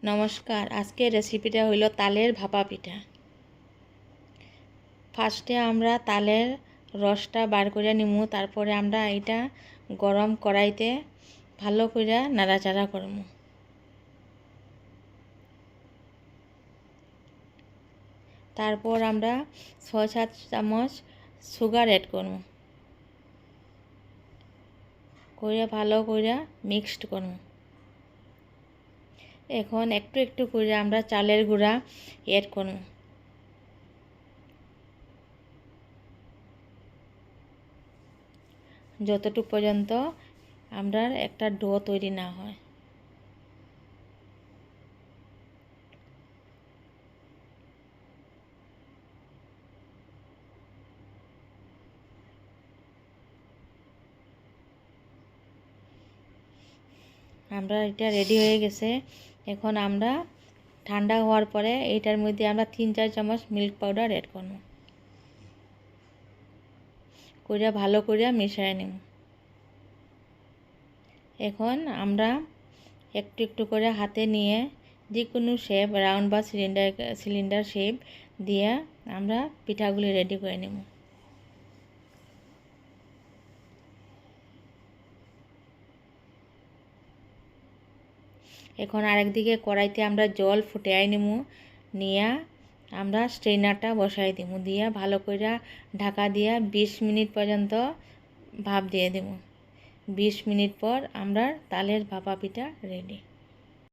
নমস্কার, আজকের রেসিপিটা হইল তালের ভাপা পিঠা। ফার্স্টে আমরা তালের রসটা বার করে নিমু, তারপরে আমরা এটা গরম কড়াইতে ভালো করে নাড়াচাড়া করবো। তারপর আমরা 6-7 চামচ সুগার অ্যাড করবো, করে ভালো করে মিক্সড করবো। এখন একটু একটু করে আমরা চালের গুঁড়া অ্যাড করব। যতটুকু পর্যন্ত আমরা একটা ডো তৈরি না হয়। আমরা এটা রেডি হয়ে গেছে। এখন আমরা ঠান্ডা হওয়ার পরে এইটার মধ্যে আমরা 3-4 চামচ মিল্ক পাউডার অ্যাড করব, করে ভালো করে মিশিয়ে নেব। এখন আমরা একটু একটু করে হাতে নিয়ে যে কোনো শেপ, রাউন্ড বা সিলিন্ডার শেপ দিয়ে আমরা পিঠাগুলি রেডি করে নেব। এখন আরেকদিকে কড়াইতে আমরা জল ফুটিয়ে নেব, নিয়ে আমরা স্ট্রেনারটা বসাই দেব, দিয়ে ভালো করে ঢাকা দিয়ে 20 মিনিট পর্যন্ত ভাপ দিয়ে দেব। 20 মিনিট পর আমরা তালের ভাপা পিঠা রেডি।